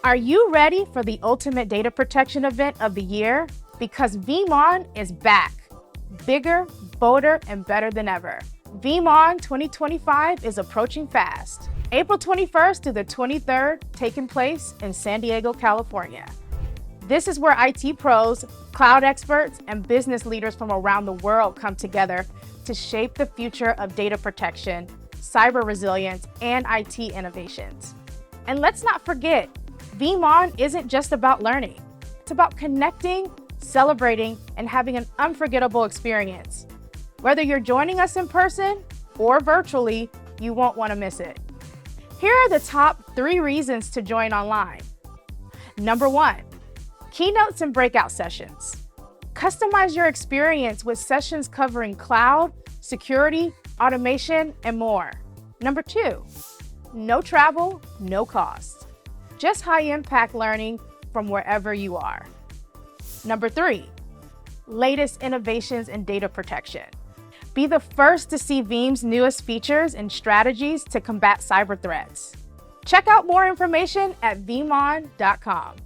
Are you ready for the ultimate data protection event of the year? Because VeeamON is back. Bigger, bolder, and better than ever. VeeamON 2025 is approaching fast. April 21st to the 23rd, taking place in San Diego, California. This is where IT pros, cloud experts, and business leaders from around the world come together to shape the future of data protection, cyber resilience, and IT innovations. And let's not forget, VeeamON isn't just about learning. It's about connecting, celebrating, and having an unforgettable experience. Whether you're joining us in person or virtually, you won't want to miss it. Here are the top 3 reasons to join online. Number 1, keynotes and breakout sessions. Customize your experience with sessions covering cloud, security, automation, and more. Number 2, no travel, no cost. Just high-impact learning from wherever you are. Number 3, latest innovations in data protection. Be the first to see Veeam's newest features and strategies to combat cyber threats. Check out more information at VeeamON.com.